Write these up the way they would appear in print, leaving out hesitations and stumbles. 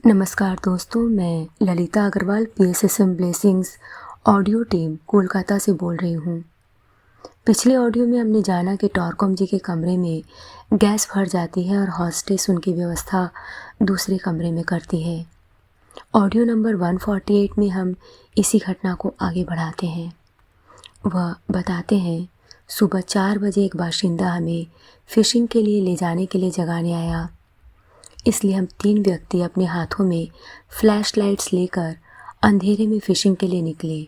नमस्कार दोस्तों, मैं Lalita Agarwal PSSM blessings audio team Kolkata से बोल रही हूँ। पिछले ऑडियो में हमने जाना कि टॉरकॉम जी के कमरे में गैस भर जाती है और हॉस्टेस उनकी व्यवस्था दूसरे कमरे में करती है। ऑडियो नंबर 148 में हम इसी घटना को आगे बढ़ाते हैं। वह बताते हैं, सुबह 4 बजे एक बाशिंदा हमें फ़िशिंग के लिए ले जाने के लिए जगाने आया। इसलिए हम 3 व्यक्ति अपने हाथों में फ्लैश लाइट्स लेकर अंधेरे में फ़िशिंग के लिए निकले।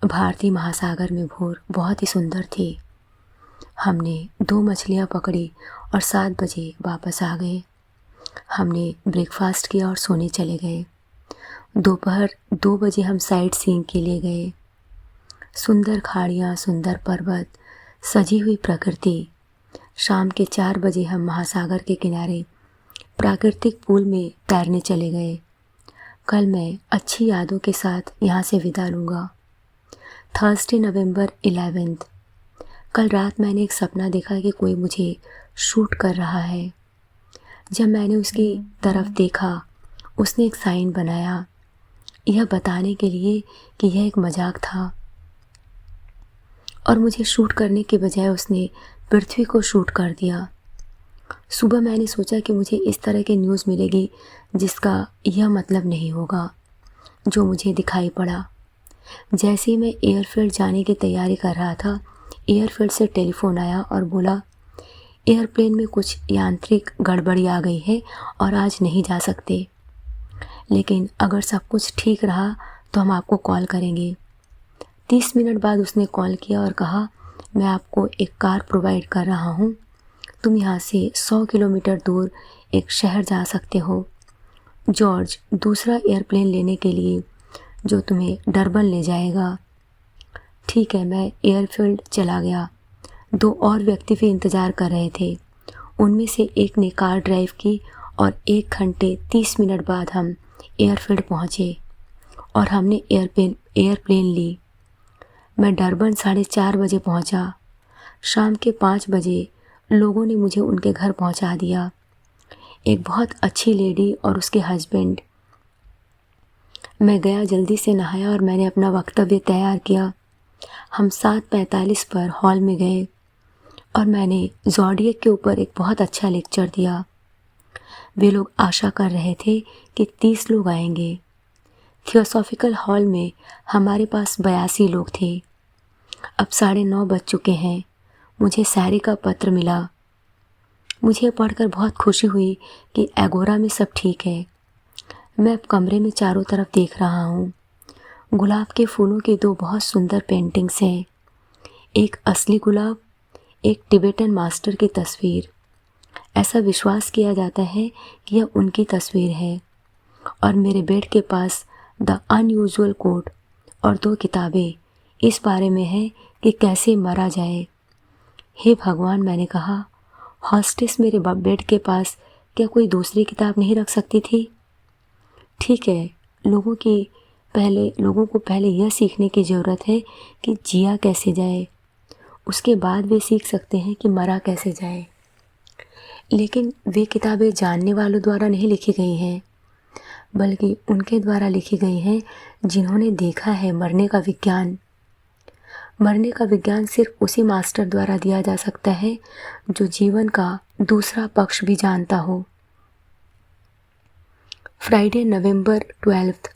भारतीय महासागर में भोर बहुत ही सुंदर थी। हमने 2 मछलियाँ पकड़ी और 7 बजे वापस आ गए। हमने ब्रेकफास्ट किया और सोने चले गए। दोपहर 2 बजे हम साइट सीइंग के लिए गए। सुंदर खाड़ियाँ, सुंदर पर्वत, सजी हुई प्रकृति। शाम के 4 बजे हम महासागर के किनारे प्राकृतिक पूल में तैरने चले गए। कल मैं अच्छी यादों के साथ यहाँ से विदा लूँगा। थर्सडे नवंबर 11। कल रात मैंने एक सपना देखा कि कोई मुझे शूट कर रहा है। जब मैंने उसकी तरफ देखा, उसने एक साइन बनाया, यह बताने के लिए कि यह एक मजाक था और मुझे शूट करने के बजाय उसने पृथ्वी को शूट कर दिया। सुबह मैंने सोचा कि मुझे इस तरह की न्यूज़ मिलेगी जिसका यह मतलब नहीं होगा, जो मुझे दिखाई पड़ा। जैसे ही मैं एयरफील्ड जाने की तैयारी कर रहा था, एयरफील्ड से टेलीफोन आया और बोला, एयरप्लेन में कुछ यांत्रिक गड़बड़ी आ गई है और आज नहीं जा सकते, लेकिन अगर सब कुछ ठीक रहा तो हम आपको कॉल करेंगे। 30 मिनट बाद उसने कॉल किया और कहा, मैं आपको एक कार प्रोवाइड कर रहा हूँ, तुम यहाँ से 100 किलोमीटर दूर एक शहर जा सकते हो। जॉर्ज दूसरा एयरप्लेन लेने के लिए जो तुम्हें डरबन ले जाएगा। ठीक है, मैं एयरफील्ड चला गया। 2 और व्यक्ति भी इंतज़ार कर रहे थे। उनमें से एक ने कार ड्राइव की और 1 घंटे 30 मिनट बाद हम एयरफील्ड पहुँचे और हमने एयरप्लेन ली। मैं डरबन 4:30 बजे पहुँचा। शाम के 5 बजे लोगों ने मुझे उनके घर पहुंचा दिया। एक बहुत अच्छी लेडी और उसके हस्बैंड। मैं गया, जल्दी से नहाया और मैंने अपना वक्तव्य तैयार किया। हम 7:45 पर हॉल में गए और मैंने ज़ोडिएक के ऊपर एक बहुत अच्छा लेक्चर दिया। वे लोग आशा कर रहे थे कि 30 लोग आएंगे। थियोसॉफिकल हॉल में हमारे पास 82 लोग थे। अब 9:30 बज चुके हैं। मुझे सैरी का पत्र मिला। मुझे पढ़कर बहुत खुशी हुई कि एगोरा में सब ठीक है। मैं अब कमरे में चारों तरफ देख रहा हूँ। गुलाब के फूलों की 2 बहुत सुंदर पेंटिंग्स हैं। एक असली गुलाब, एक टिबेटन मास्टर की तस्वीर। ऐसा विश्वास किया जाता है कि यह उनकी तस्वीर है। और मेरे बेड के पास द अनयूजुअल कोड और 2 किताबें इस बारे में है कि कैसे मरा जाए। हे भगवान, मैंने कहा, हॉस्टेस मेरे बेड के पास क्या कोई दूसरी किताब नहीं रख सकती थी? ठीक है, लोगों को पहले यह सीखने की ज़रूरत है कि जिया कैसे जाए, उसके बाद वे सीख सकते हैं कि मरा कैसे जाए। लेकिन वे किताबें जानने वालों द्वारा नहीं लिखी गई हैं, बल्कि उनके द्वारा लिखी गई हैं जिन्होंने देखा है मरने का विज्ञान। मरने का विज्ञान सिर्फ उसी मास्टर द्वारा दिया जा सकता है जो जीवन का दूसरा पक्ष भी जानता हो। फ्राइडे नवंबर 12।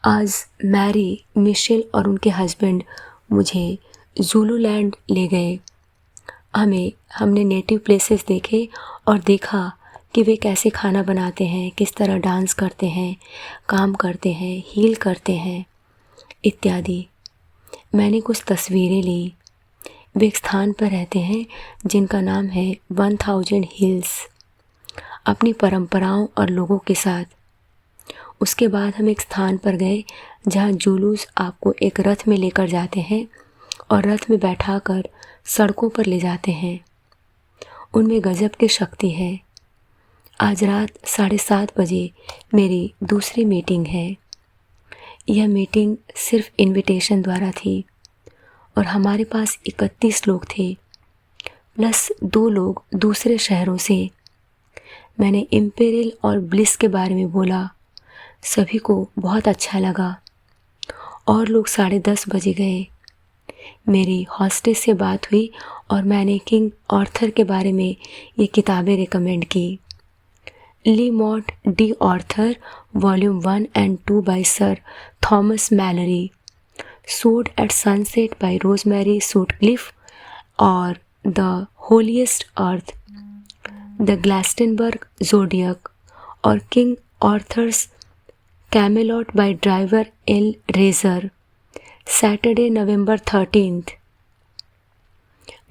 आज मैरी, मिशेल और उनके हस्बैंड मुझे ज़ुलूलैंड ले गए। हमने नेटिव प्लेसेस देखे और देखा कि वे कैसे खाना बनाते हैं, किस तरह डांस करते हैं, काम करते हैं, हील करते हैं इत्यादि। मैंने कुछ तस्वीरें ली। वे एक स्थान पर रहते हैं जिनका नाम है 1000 हिल्स, अपनी परंपराओं और लोगों के साथ। उसके बाद हम एक स्थान पर गए जहाँ जुलूस आपको एक रथ में लेकर जाते हैं और रथ में बैठाकर सड़कों पर ले जाते हैं। उनमें गजब की शक्ति है। आज रात 7:30 बजे मेरी दूसरी मीटिंग है। यह मीटिंग सिर्फ इनविटेशन द्वारा थी और हमारे पास 31 लोग थे, प्लस 2 लोग दूसरे शहरों से। मैंने इम्पेरियल और ब्लिस के बारे में बोला सभी को बहुत अच्छा लगा और लोग 10:30 बजे गए। मेरी हॉस्टेस से बात हुई और मैंने किंग आर्थर के बारे में ये किताबें रिकमेंड की। Le morte d' Arthur volume 1 and 2 by sir Thomas Malory, sword at sunset by Rosemary Sutcliff और the holiest earth, the Glastonbury zodiac और king Arthur's Camelot by driver L razor. Saturday November 13।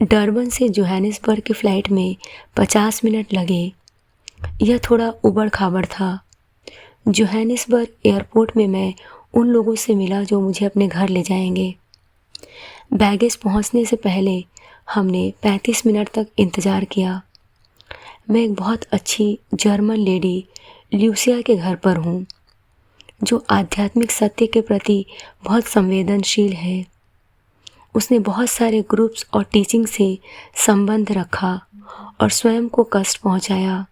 Durban से Johannesburg की flight में 50 minute लगे। यह थोड़ा उबड़ खाबड़ था। जोहानिसबर्ग एयरपोर्ट में मैं उन लोगों से मिला जो मुझे अपने घर ले जाएंगे। बैगेज पहुंचने से पहले हमने 35 मिनट तक इंतज़ार किया। मैं एक बहुत अच्छी जर्मन लेडी ल्यूसिया के घर पर हूँ, जो आध्यात्मिक सत्य के प्रति बहुत संवेदनशील है। उसने बहुत सारे ग्रुप्स और टीचिंग से संबंध रखा और स्वयं को कष्ट पहुंचाया।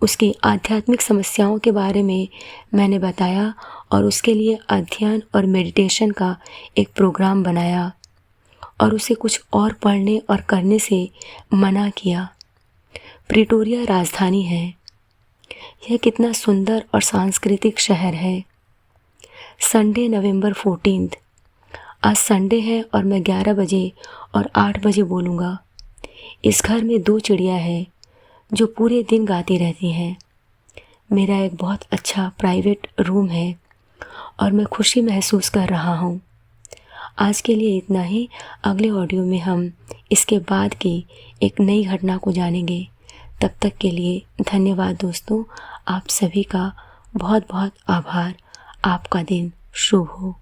उसकी आध्यात्मिक समस्याओं के बारे में मैंने बताया और उसके लिए अध्ययन और मेडिटेशन का एक प्रोग्राम बनाया और उसे कुछ और पढ़ने और करने से मना किया। प्रिटोरिया राजधानी है। यह कितना सुंदर और सांस्कृतिक शहर है। संडे नवंबर 14। आज संडे है और मैं 11 बजे और 8 बजे बोलूँगा। इस घर में 2 चिड़िया हैं जो पूरे दिन गाती रहती हैं। मेरा एक बहुत अच्छा प्राइवेट रूम है और मैं खुशी महसूस कर रहा हूँ। आज के लिए इतना ही। अगले ऑडियो में हम इसके बाद की एक नई घटना को जानेंगे। तब तक के लिए धन्यवाद दोस्तों। आप सभी का बहुत बहुत आभार। आपका दिन शुभ हो।